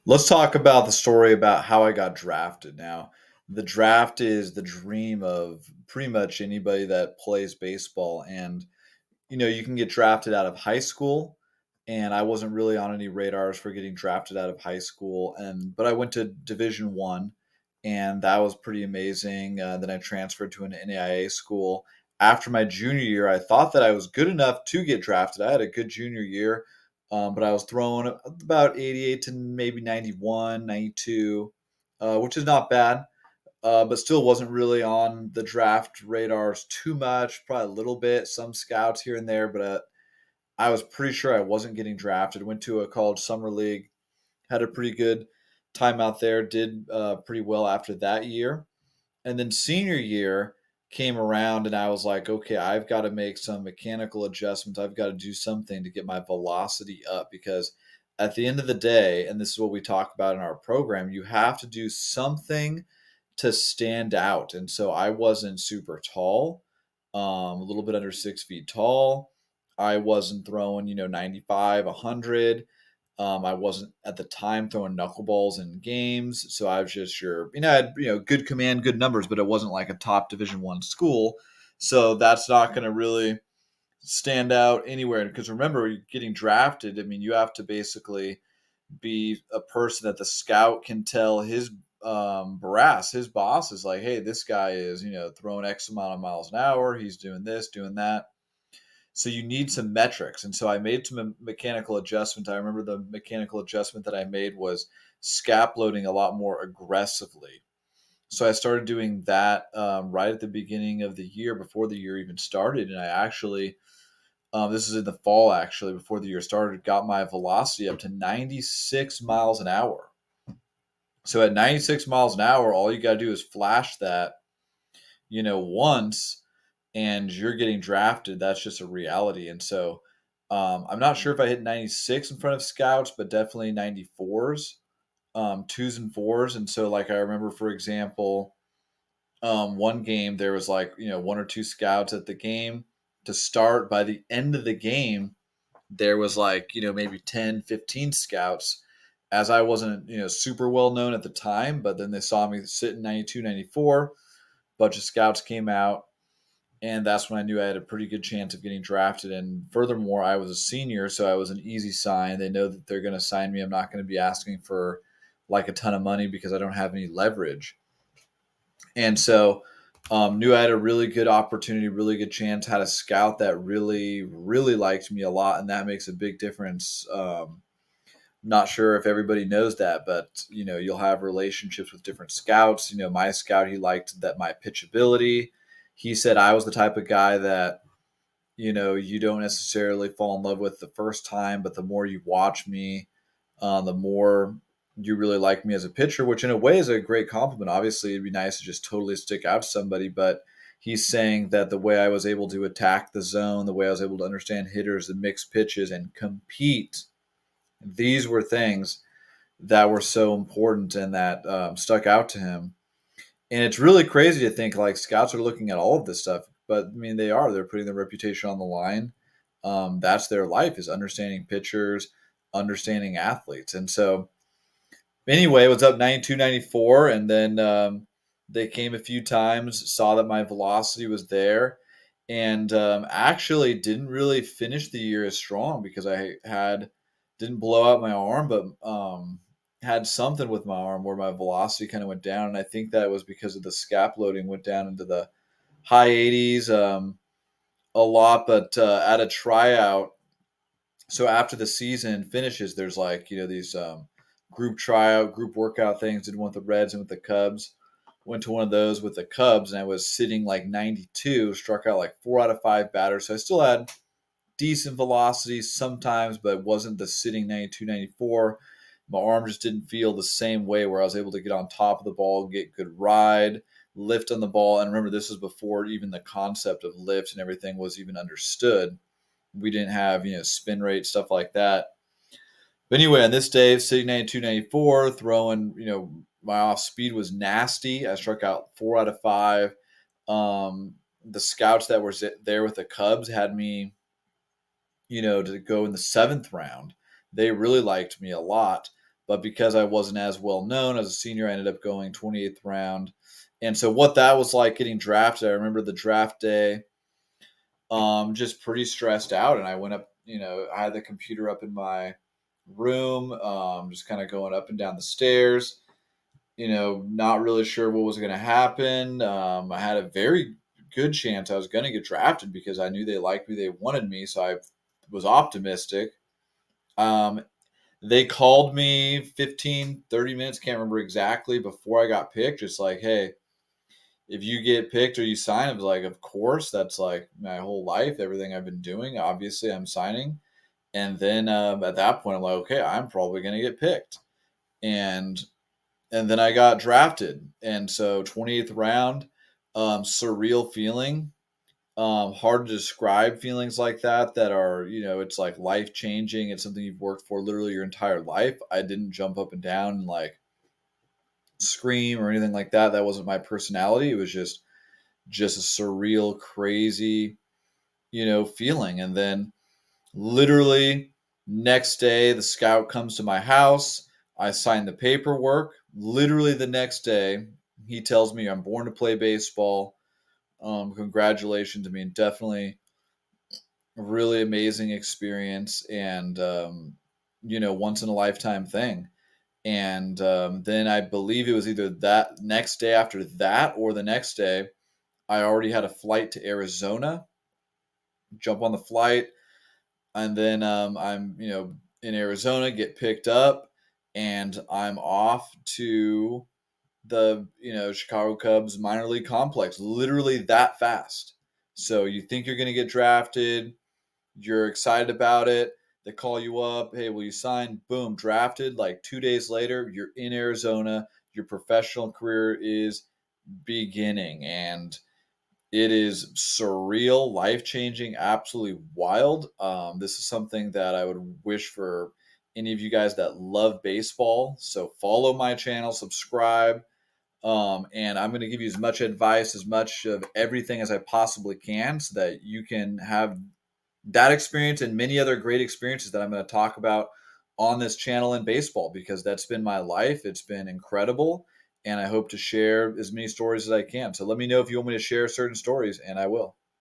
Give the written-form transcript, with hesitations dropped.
Let's talk about the story about how I got drafted. Now, the draft is the dream of pretty much anybody that plays baseball. And, you can get drafted out of high school. And I wasn't really on any radars for getting drafted out of high school. But I went to Division 1, and that was pretty amazing. Then I transferred to an NAIA school. After my junior year, I thought that I was good enough to get drafted. I had a good junior year, but I was throwing about 88 to maybe 91, 92, which is not bad, but still wasn't really on the draft radars too much, probably a little bit, some scouts here and there, but I was pretty sure I wasn't getting drafted. Went to a college summer league, had a pretty good time out there, did pretty well after that year. And then senior year came around, and I was like, okay, I've got to make some mechanical adjustments. I've got to do something to get my velocity up because at the end of the day, and this is what we talk about in our program, you have to do something to stand out. And so I wasn't super tall, a little bit under 6 feet tall. I wasn't throwing, 95, 100. I wasn't at the time throwing knuckleballs in games, so I was just I had good command, good numbers, but it wasn't like a top Division 1 school, so that's not going to really stand out anywhere. Because remember, you're getting drafted. I mean, you have to basically be a person that the scout can tell his brass, his boss is like, hey, this guy is throwing X amount of miles an hour. He's doing this, doing that. So you need some metrics. And so I made some mechanical adjustment. I remember the mechanical adjustment that I made was scap loading a lot more aggressively. So I started doing that right at the beginning of the year, before the year even started. And I actually, this is in the fall actually, before the year started, got my velocity up to 96 miles an hour. So at 96 miles an hour, all you got to do is flash that, once, and you're getting drafted. That's just a reality. And so I'm not sure if I hit 96 in front of scouts, but definitely 94s, twos and fours. And so, like, I remember, for example, one game there was like, one or two scouts at the game to start. By the end of the game, there was like, maybe 10, 15 scouts, as I wasn't, super well known at the time, but then they saw me sit in 92, 94. Bunch of scouts came out, and that's when I knew I had a pretty good chance of getting drafted. And furthermore, I was a senior, so I was an easy sign. They know that they're going to sign me. I'm not going to be asking for like a ton of money because I don't have any leverage. And so knew I had a really good opportunity, really good chance. Had a scout that really, really liked me a lot, and that makes a big difference. Not sure if everybody knows that, but you'll have relationships with different scouts. My scout, he liked that my pitchability. He said I was the type of guy that you don't necessarily fall in love with the first time, but the more you watch me, the more you really like me as a pitcher, which in a way is a great compliment. Obviously, it'd be nice to just totally stick out to somebody, but he's saying that the way I was able to attack the zone, the way I was able to understand hitters and mix pitches and compete, these were things that were so important and that stuck out to him. And it's really crazy to think like scouts are looking at all of this stuff, but I mean they are. They're putting their reputation on the line. That's their life, is understanding pitchers, understanding athletes. And so anyway, it was up 92, 94, and then they came a few times, saw that my velocity was there, and actually didn't really finish the year as strong because I had didn't blow out my arm, but had something with my arm where my velocity kind of went down, and I think that was because of the scap loading went down into the high 80s a lot. But at a tryout, so after the season finishes, there's like these group tryout, group workout things. Did one with the Reds and with the Cubs. Went to one of those with the Cubs, and I was sitting like 92. Struck out like 4 out of 5 batters, so I still had decent velocity sometimes, but it wasn't the sitting 92, 94. My arm just didn't feel the same way where I was able to get on top of the ball, get good ride, lift on the ball. And remember, this was before even the concept of lift and everything was even understood. We didn't have, spin rate, stuff like that. But anyway, on this day, sitting 92, 94, throwing, my off speed was nasty. I struck out 4 out of 5. The scouts that were there with the Cubs had me, to go in the 7th round. They really liked me a lot. but because I wasn't as well known as a senior, I ended up going 28th round. And so what that was like getting drafted, I remember the draft day, just pretty stressed out. And I went up, I had the computer up in my room, just kind of going up and down the stairs, not really sure what was going to happen. I had a very good chance I was going to get drafted because I knew they liked me, they wanted me. So I was optimistic. Um, they called me 15, 30 minutes, can't remember exactly, before I got picked. Just like, hey, if you get picked or you sign, I was like, of course, that's like my whole life, everything I've been doing. Obviously, I'm signing. And then at that point, I'm like, okay, I'm probably going to get picked. And then I got drafted. And so 28th round, surreal feeling. Hard to describe feelings like that are, it's like life changing. It's something you've worked for literally your entire life. I didn't jump up and down and like scream or anything like that. That wasn't my personality. It was just a surreal, crazy, feeling. And then literally next day, the scout comes to my house. I sign the paperwork. Literally the next day, he tells me I'm born to play baseball. Congratulations. I mean, definitely a really amazing experience and, once in a lifetime thing. And then I believe it was either that next day after that or the next day, I already had a flight to Arizona, jump on the flight, and then I'm in Arizona, get picked up, and I'm off to the Chicago Cubs minor league complex. Literally that fast. So you think you're going to get drafted, you're excited about it. They call you up, hey, will you sign? Boom, drafted. Like 2 days later, you're in Arizona. Your professional career is beginning, and it is surreal, life changing, absolutely wild. This is something that I would wish for any of you guys that love baseball. So follow my channel, subscribe, and I'm going to give you as much advice, as much of everything as I possibly can, so that you can have that experience and many other great experiences that I'm going to talk about on this channel in baseball, because that's been my life. It's been incredible. And I hope to share as many stories as I can. So let me know if you want me to share certain stories, and I will.